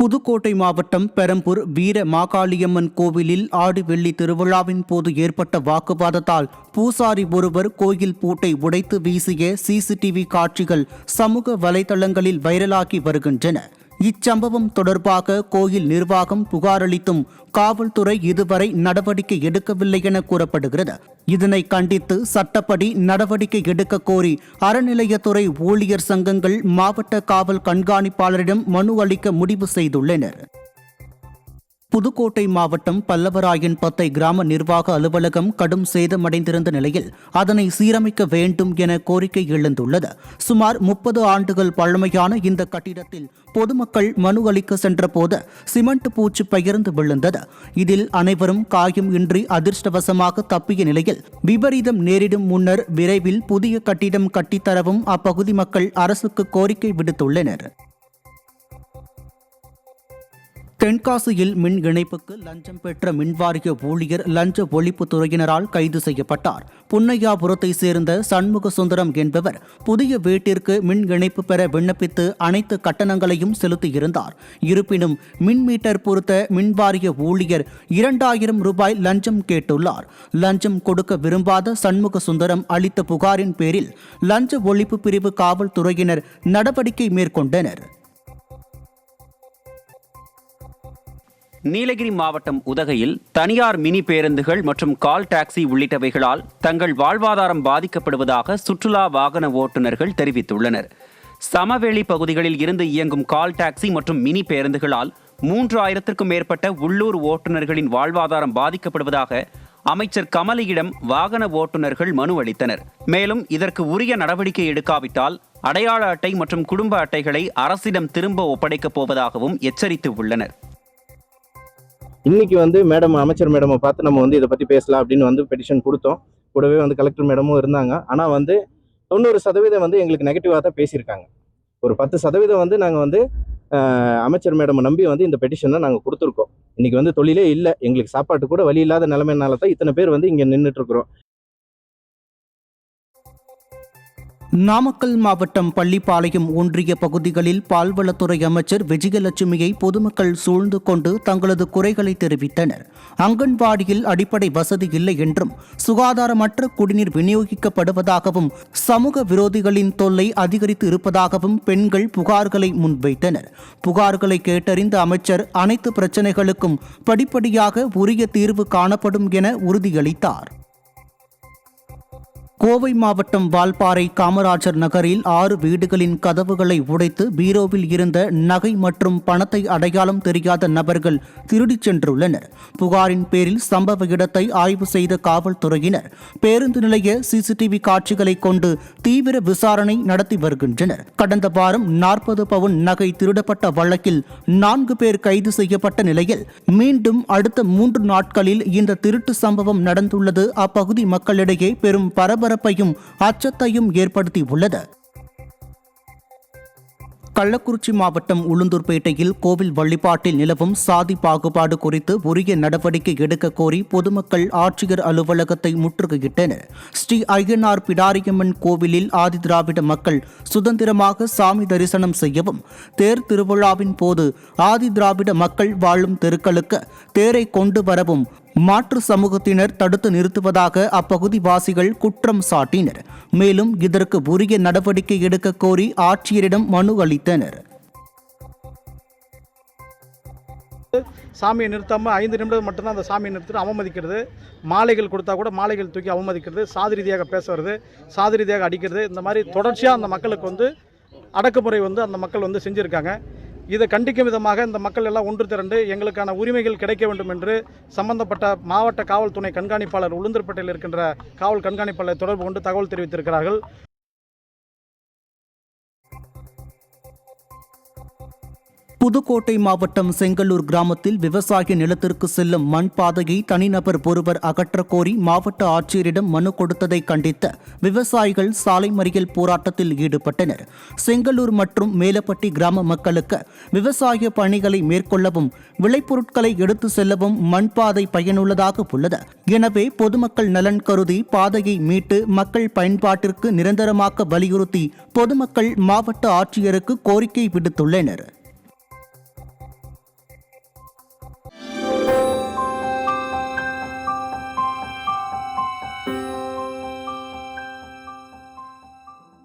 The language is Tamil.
புதுக்கோட்டை மாவட்டம் பெரம்பூர் வீர மாகாளியம்மன் கோவிலில் ஆடி வெள்ளி திருவிழாவின் போது ஏற்பட்ட வாக்குவாதத்தால் பூசாரி ஒருவர் கோயில் பூட்டை உடைத்து வீசிய சிசிடிவி காட்சிகள் சமூக வலைதளங்களில் வைரலாகி வருகின்றன. இச்சம்பவம் தொடர்பாக கோயில் நிர்வாகம் புகார் அளித்தும் காவல்துறை இதுவரை நடவடிக்கை எடுக்கவில்லை என கூறப்படுகிறது. இதனை கண்டித்து சட்டப்படி நடவடிக்கை எடுக்க கோரி அறநிலையத்துறை ஊழியர் சங்கங்கள் மாவட்ட காவல் கண்காணிப்பாளரிடம் மனு அளிக்க முடிவு செய்துள்ளனர். புதுக்கோட்டை மாவட்டம் பல்லவராயன்பத்தை கிராம நிர்வாக அலுவலகம் கடும் சேதமடைந்திருந்த நிலையில் அதனை சீரமைக்க வேண்டும் என கோரிக்கை எழுந்துள்ளது. சுமார் 30 ஆண்டுகள் பழமையான இந்த கட்டிடத்தில் பொதுமக்கள் மனு அளிக்க சென்றபோது சிமெண்ட் பூச்சு பெயர்ந்து விழுந்தது. இதில் அனைவரும் காயம் இன்றி அதிர்ஷ்டவசமாக தப்பிய நிலையில் விபரீதம் நேரிடும் முன்னர் விரைவில் புதிய கட்டிடம் கட்டித்தரவும் அப்பகுதி மக்கள் அரசுக்கு கோரிக்கை விடுத்துள்ளனர். தென்காசியில் மின் இணைப்புக்கு லஞ்சம் பெற்ற மின்வாரிய ஊழியர் லஞ்ச ஒழிப்புத் துறையினரால் கைது செய்யப்பட்டார். புன்னையாபுரத்தை சேர்ந்த சண்முக சுந்தரம் என்பவர் புதிய வீட்டிற்கு மின் இணைப்பு பெற விண்ணப்பித்து அனைத்து கட்டணங்களையும் செலுத்தியிருந்தார். இருப்பினும் மின் மீட்டர் பொருத்த மின்வாரிய ஊழியர் 2000 ரூபாய் லஞ்சம் கேட்டுள்ளார். லஞ்சம் கொடுக்க விரும்பாத சண்முக சுந்தரம் அளித்த புகாரின் பேரில் லஞ்ச ஒழிப்பு பிரிவு காவல்துறையினர் நடவடிக்கை மேற்கொண்டனர். நீலகிரி மாவட்டம் உதகையில் தனியார் மினி பேருந்துகள் மற்றும் கால் டாக்ஸி உள்ளிட்டவைகளால் தங்கள் வாழ்வாதாரம் பாதிக்கப்படுவதாக சுற்றுலா வாகன ஓட்டுநர்கள் தெரிவித்துள்ளனர். சமவெளி பகுதிகளில் இருந்து இயங்கும் கால் டாக்ஸி மற்றும் மினி பேருந்துகளால் 3000க்கும் மேற்பட்ட உள்ளூர் ஓட்டுநர்களின் வாழ்வாதாரம் பாதிக்கப்படுவதாக அமைச்சர் கமலியிடம் வாகன ஓட்டுநர்கள் மனு அளித்தனர். மேலும் இதற்கு உரிய நடவடிக்கை எடுக்காவிட்டால் அடையாள அட்டை மற்றும் குடும்ப அட்டைகளை அரசிடம் திரும்ப ஒப்படைக்கப் போவதாகவும் எச்சரித்து உள்ளனர். இன்னைக்கு அமைச்சர் மேடமை பார்த்து நம்ம இதை பற்றி பேசலாம் அப்படின்னு பெட்டிஷன் கொடுத்தோம். கூடவே கலெக்டர் மேடமும் இருந்தாங்க. ஆனால் 90% எங்களுக்கு நெகட்டிவாக தான் பேசியிருக்காங்க. ஒரு 10% நாங்கள் அமைச்சர் மேடமை நம்பி இந்த பெட்டிஷனை நாங்கள் கொடுத்துருக்கோம். இன்னைக்கு தொழிலே இல்லை, எங்களுக்கு சாப்பாட்டு கூட வழி இல்லாத நிலைமைனால தான் இத்தனை பேர் இங்கே நின்றுட்டு இருக்கிறோம். நாமக்கல் மாவட்டம் பள்ளிப்பாளையம் ஒன்றிய பகுதிகளில் பால்வளத்துறை அமைச்சர் விஜயலட்சுமியை பொதுமக்கள் சூழ்ந்து கொண்டு தங்களது குறைகளை தெரிவித்தனர். அங்கன்வாடியில் அடிப்படை வசதி இல்லை என்றும் சுகாதாரமற்ற குடிநீர் விநியோகிக்கப்படுவதாகவும் சமூக விரோதிகளின் தொல்லை அதிகரித்து இருப்பதாகவும் பெண்கள் புகார்களை முன்வைத்தனர். புகார்களை கேட்டறிந்த அமைச்சர் அனைத்து பிரச்சினைகளுக்கும் படிப்படியாக உரிய தீர்வு காணப்படும் என உறுதியளித்தார். கோவை மாவட்டம் வால்பாறை காமராஜர் நகரில் 6 வீடுகளின் கதவுகளை உடைத்து பீரோவில் இருந்த நகை மற்றும் பணத்தை அடையாளம் தெரியாத நபர்கள் திருடிச் சென்றுள்ளனர். புகாரின் பேரில் சம்பவ இடத்தை ஆய்வு செய்த காவல்துறையினர் பேருந்து நிலைய சிசிடிவி காட்சிகளை கொண்டு தீவிர விசாரணை நடத்தி வருகின்றனர். கடந்த வாரம் 40 பவுன் நகை திருடப்பட்ட வழக்கில் 4 பேர் கைது செய்யப்பட்ட நிலையில் மீண்டும் அடுத்த 3 நாட்களில் இந்த திருட்டு சம்பவம் நடந்துள்ளது அப்பகுதி மக்களிடையே பெரும் பரபரப்பையும் அச்சத்தையும் ஏற்படுத்தியுள்ளது. கள்ளக்குறிச்சி மாவட்டம் உளுந்தூர்பேட்டையில் கோவில் வழிபாட்டில் நிலவும் சாதி பாகுபாடு குறித்து உரிய நடவடிக்கை எடுக்க கோரி பொதுமக்கள் ஆட்சியர் அலுவலகத்தை முற்றுகையிட்டனர். ஸ்ரீ ஐயனார் பிடாரியம்மன் கோவிலில் ஆதிதிராவிட மக்கள் சுதந்திரமாக சாமி தரிசனம் செய்யவும், தேர் திருவிழாவின் போது ஆதிதிராவிட மக்கள் வாழும் தெருக்களுக்கு தேரை கொண்டு வரவும் மாற்று சமூகத்தினர் தடுத்து நிறுத்துவதாக அப்பகுதி வாசிகள் குற்றம் சாட்டினர். மேலும் இதற்கு உரிய நடவடிக்கை எடுக்க கோரி ஆட்சியரிடம் மனு அளித்தனர். சாமியை நிறுத்தாமல் 5 நிமிடம் மட்டும்தான் அந்த சாமியை நிறுத்திட்டு அவமதிக்கிறது, மாலைகள் கொடுத்தா கூட மாலைகள் தூக்கி அவமதிக்கிறது, சாதி ரீதியாக பேசுறது, சாதி ரீதியாக அடிக்கிறது, இந்த மாதிரி தொடர்ச்சியாக அந்த மக்களுக்கு அடக்குமுறை அந்த மக்கள் செஞ்சுருக்காங்க. இதை கண்டிக்கும் விதமாக இந்த மக்கள் எல்லாம் ஒன்று திரண்டு எங்களுக்கான உரிமைகள் கிடைக்க வேண்டும் என்று சம்பந்தப்பட்ட மாவட்ட காவல் துணை கண்காணிப்பாளர் உளுந்தூர்பேட்டையில் இருக்கின்ற காவல் கண்காணிப்பாளரை தொடர்பு கொண்டு தகவல் தெரிவித்திருக்கிறார்கள். புதுக்கோட்டை மாவட்டம் செங்கல்லூர் கிராமத்தில் விவசாய நிலத்திற்கு செல்லும் மண் பாதையை தனிநபர் ஒருவர் அகற்றக் கோரி மாவட்ட ஆட்சியரிடம் மனு கொடுத்ததை கண்டித்து விவசாயிகள் சாலை மறியல் போராட்டத்தில் ஈடுபட்டனர். செங்கல்லூர் மற்றும் மேலப்பட்டி கிராம மக்களுக்கு விவசாய பணிகளை மேற்கொள்ளவும் விளைபொருட்களை எடுத்து செல்லவும் மண் பாதை பயனுள்ளதாக உள்ளது. எனவே பொதுமக்கள் நலன் கருதி பாதையை மீட்டு மக்கள் பயன்பாட்டிற்கு நிரந்தரமாக்க வலியுறுத்தி பொதுமக்கள் மாவட்ட ஆட்சியருக்கு கோரிக்கை விடுத்துள்ளனர்.